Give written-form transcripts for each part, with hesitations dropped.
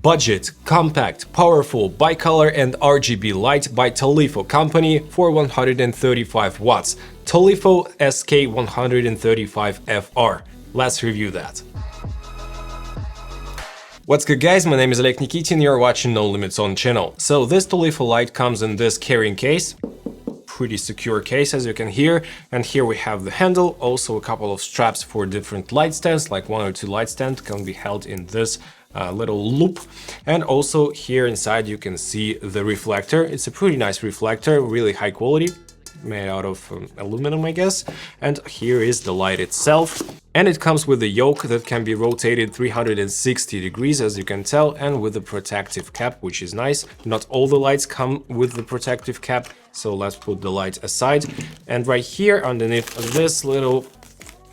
Budget, compact, powerful, bicolor and RGB light by Tolifo company for 135 watts. Tolifo SK-135FR. Let's review that. What's good guys, my name is Oleg Nikitin, you're watching No Limits On channel. So this Tolifo light comes in this carrying case. Pretty secure case as you can hear, and here we have the handle, also a couple of straps for different light stands, like one or two light stands can be held in this little loop, and also here inside you can see the reflector. It's a pretty nice reflector, really high quality, made out of aluminum I guess, and here is the light itself. And it comes with a yoke that can be rotated 360 degrees, as you can tell, and with a protective cap, which is nice. Not all the lights come with the protective cap, so let's put the light aside. And right here, underneath this little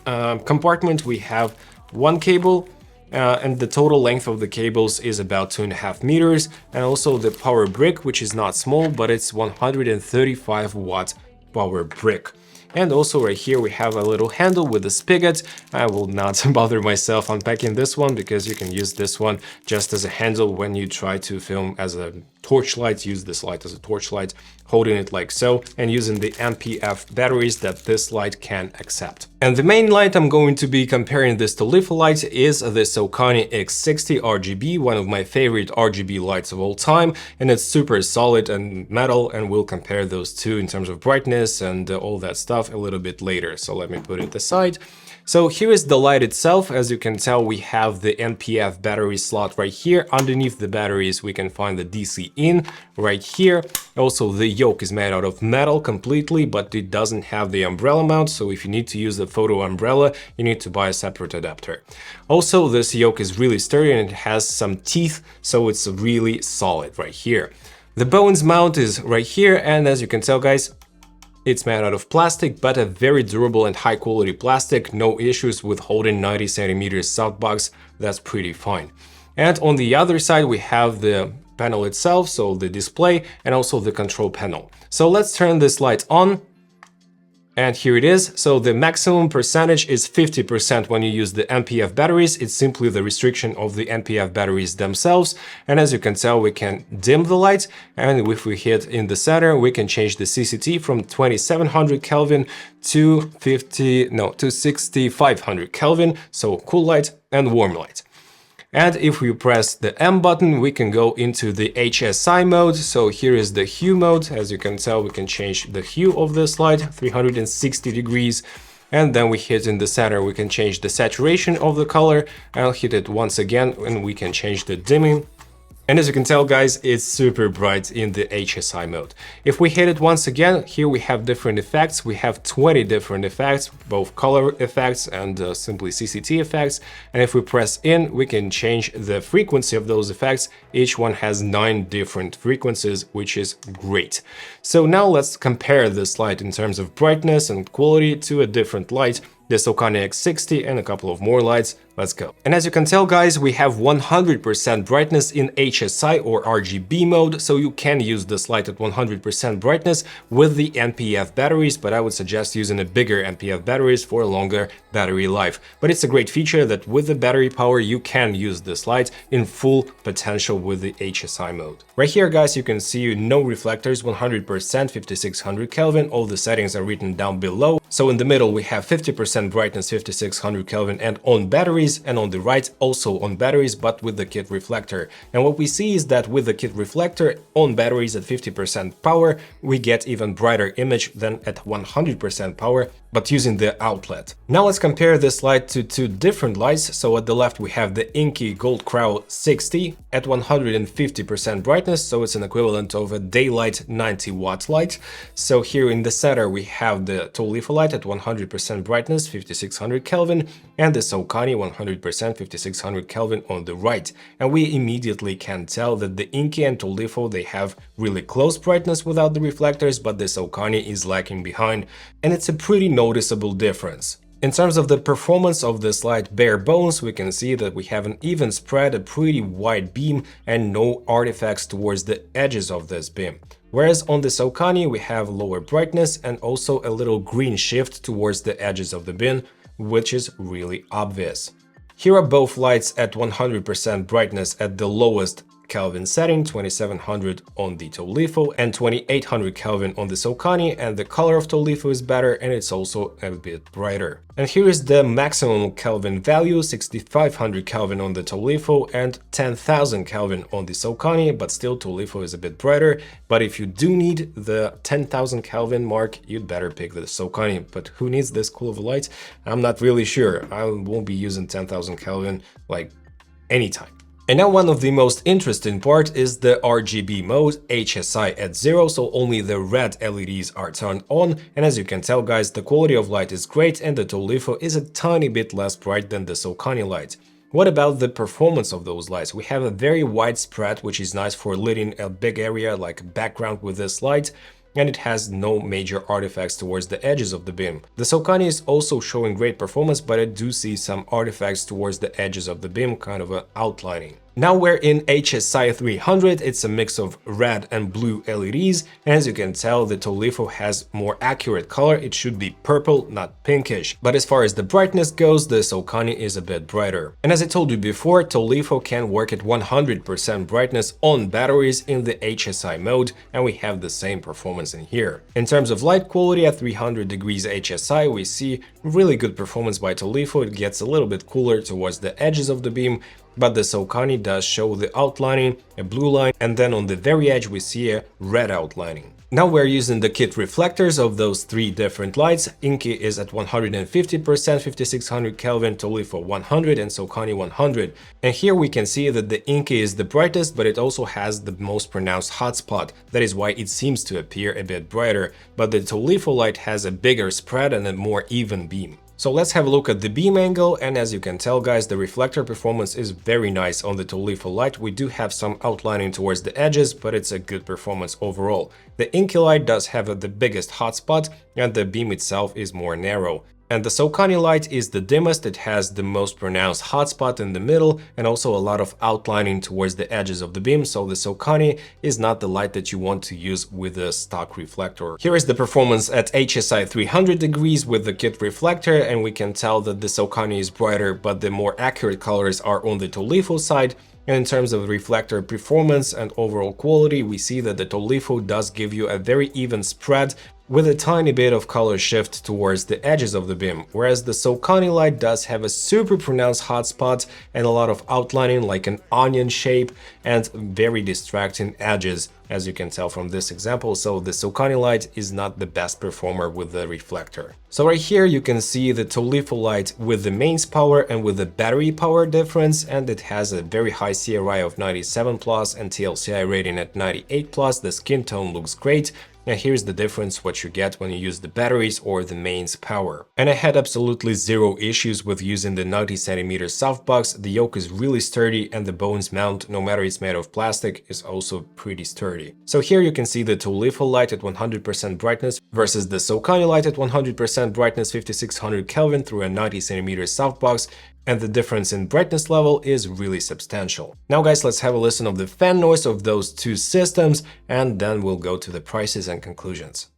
compartment, we have one cable, and the total length of the cables is about 2.5 meters, and also the power brick, which is not small, but it's 135 watt power brick. And also right here we have a little handle with a spigot. I will not bother myself unpacking this one because you can use this one just as a handle when you try to film as a torchlight. Use this light as a torchlight, holding it like so, and using the NPF batteries that this light can accept. And the main light I'm going to be comparing this Tolifo light is the Sokani X60 RGB, one of my favorite RGB lights of all time, and it's super solid and metal, and we'll compare those two in terms of brightness and all that stuff a little bit later. So let me put it aside. So here is the light itself. As you can tell, we have the NPF battery slot right here. Underneath the batteries we can find the DC in right here. Also the yoke is made out of metal completely, but it doesn't have the umbrella mount, so if you need to use the photo umbrella you need to buy a separate adapter. Also this yoke is really sturdy and it has some teeth, so it's really solid right here. The bones mount is right here, and as you can tell guys, it's made out of plastic, but a very durable and high quality plastic. No issues with holding 90 centimeters softbox, that's pretty fine. And on the other side we have the panel itself, so the display, and also the control panel. So let's turn this light on. And here it is. So the maximum percentage is 50% when you use the NPF batteries. It's simply the restriction of the NPF batteries themselves. And as you can tell, we can dim the light. And if we hit in the center, we can change the CCT from 2700 Kelvin to 6500 Kelvin. So cool light and warm light. And if we press the M button, we can go into the HSI mode. So here is the hue mode. As you can tell, we can change the hue of this light 360 degrees. And then we hit in the center, we can change the saturation of the color. I'll hit it once again and we can change the dimming. And as you can tell guys, it's super bright in the HSI mode. If we hit it once again, here we have different effects. We have 20 different effects, both color effects and simply CCT effects. And if we press in, we can change the frequency of those effects. Each one has 9 different frequencies, which is great. So now let's compare this light in terms of brightness and quality to a different light, the Sokani X60 and a couple of more lights. Let's go. And as you can tell guys, we have 100% brightness in HSI or RGB mode, so you can use this light at 100% brightness with the NPF batteries, but I would suggest using a bigger NPF batteries for a longer battery life. But it's a great feature that with the battery power you can use this light in full potential with the HSI mode. Right here guys, you can see no reflectors, 100%, 5600 Kelvin, all the settings are written down below. So in the middle we have 50% brightness, 5600 Kelvin and on batteries, and on the right also on batteries but with the kit reflector. And what we see is that with the kit reflector on batteries at 50% power we get even brighter image than at 100% power, but using the outlet. Now let's compare this light to two different lights. So at the left we have the Inky Gold Crow 60 at 150% brightness, so it's an equivalent of a daylight 90 watt light. So here in the center we have the Tolifo light at 100% brightness, 5600 Kelvin, and the Sokani 100% 5600 Kelvin on the right. And we immediately can tell that the Inky and Tolifo, they have really close brightness without the reflectors, but the Sokani is lagging behind, and it's a pretty noticeable difference. In terms of the performance of this light, bare bones, we can see that we have an even spread, a pretty wide beam, and no artifacts towards the edges of this beam. Whereas on the Sokani we have lower brightness and also a little green shift towards the edges of the bin, which is really obvious. Here are both lights at 100% brightness at the lowest Kelvin setting, 2700 on the Tolifo and 2800 Kelvin on the Sokani, and the color of Tolifo is better and it's also a bit brighter. And here is the maximum Kelvin value, 6500 Kelvin on the Tolifo and 10,000 Kelvin on the Sokani, but still Tolifo is a bit brighter. But if you do need the 10,000 Kelvin mark, you'd better pick the Sokani. But who needs this cool of a light? I'm not really sure. I won't be using 10,000 Kelvin like anytime. And now one of the most interesting part is the RGB mode, HSI at 0, so only the red LEDs are turned on, and as you can tell guys, the quality of light is great and the Tolifo is a tiny bit less bright than the Sokani light. What about the performance of those lights? We have a very wide spread, which is nice for lighting a big area like a background with this light, and it has no major artifacts towards the edges of the beam. The Sokani is also showing great performance, but I do see some artifacts towards the edges of the beam, kind of outlining. Now we're in HSI 300, it's a mix of red and blue LEDs, and as you can tell, the Tolifo has more accurate color, it should be purple, not pinkish. But as far as the brightness goes, the Sokani is a bit brighter. And as I told you before, Tolifo can work at 100% brightness on batteries in the HSI mode, and we have the same performance in here. In terms of light quality, at 300 degrees HSI, we see really good performance by Tolifo. It gets a little bit cooler towards the edges of the beam, but the Sokani does show the outlining, a blue line, and then on the very edge we see a red outlining. Now we're using the kit reflectors of those three different lights. Inky is at 150%, 5600 Kelvin, Tolifo 100 and Sokani 100. And here we can see that the Inky is the brightest, but it also has the most pronounced hotspot. That is why it seems to appear a bit brighter, but the Tolifo light has a bigger spread and a more even beam. So let's have a look at the beam angle, and as you can tell guys, the reflector performance is very nice on the Tolifo light. We do have some outlining towards the edges, but it's a good performance overall. The Inky light does have the biggest hotspot, and the beam itself is more narrow. And the Sokani light is the dimmest, it has the most pronounced hotspot in the middle and also a lot of outlining towards the edges of the beam, so the Sokani is not the light that you want to use with a stock reflector. Here is the performance at HSI 300 degrees with the kit reflector, and we can tell that the Sokani is brighter, but the more accurate colors are on the Tolifo side. And in terms of reflector performance and overall quality, we see that the Tolifo does give you a very even spread with a tiny bit of color shift towards the edges of the beam, whereas the Sokani light does have a super pronounced hotspot and a lot of outlining like an onion shape and very distracting edges, as you can tell from this example. So the Sokani light is not the best performer with the reflector. So right here you can see the Tolifo light with the mains power and with the battery power difference, and it has a very high CRI of 97+ and TLCI rating at 98+. The skin tone looks great. Now here's the difference what you get when you use the batteries or the mains power. And I had absolutely zero issues with using the 90cm softbox. The yoke is really sturdy and the bones mount, no matter it's made of plastic, is also pretty sturdy. So here you can see the Tolifo light at 100% brightness versus the Sokani light at 100% brightness, 5600 Kelvin through a 90cm softbox. And the difference in brightness level is really substantial. Now guys, let's have a listen of the fan noise of those two systems, and then we'll go to the prices and conclusions.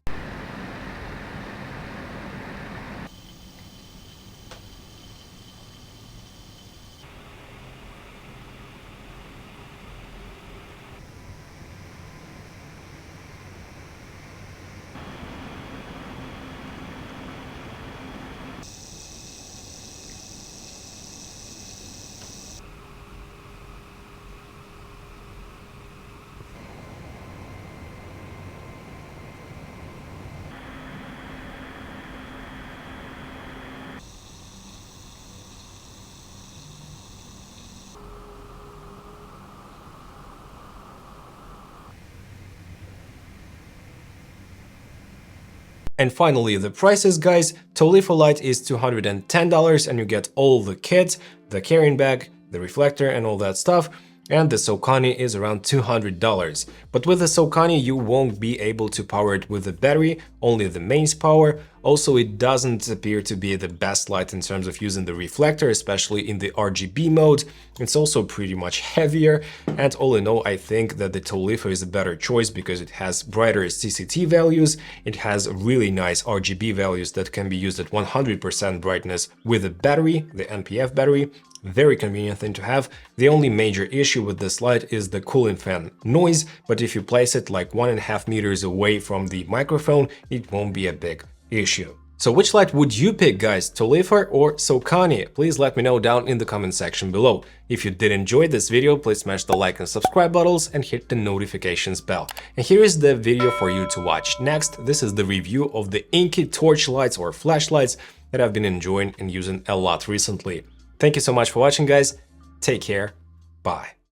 And finally, the prices, guys. Tolifo light is $210 and you get all the kit, the carrying bag, the reflector and all that stuff. And the Sokani is around $200. But with the Sokani you won't be able to power it with the battery, only the mains power. Also, it doesn't appear to be the best light in terms of using the reflector, especially in the RGB mode. It's also pretty much heavier, and all in all I think that the Tolifo is a better choice because it has brighter CCT values, it has really nice RGB values that can be used at 100% brightness with a battery, the NPF battery, Very convenient thing to have. The only major issue with this light is the cooling fan noise, but if you place it like 1.5 meters away from the microphone, it won't be a big issue. So which light would you pick, guys, Tolifo or Sokani? Please let me know down in the comment section below. If you did enjoy this video, please smash the like and subscribe buttons and hit the notifications bell. And here is the video for you to watch next. This is the review of the Inky torch lights or flashlights that I've been enjoying and using a lot recently. Thank you so much for watching, guys. Take care. Bye.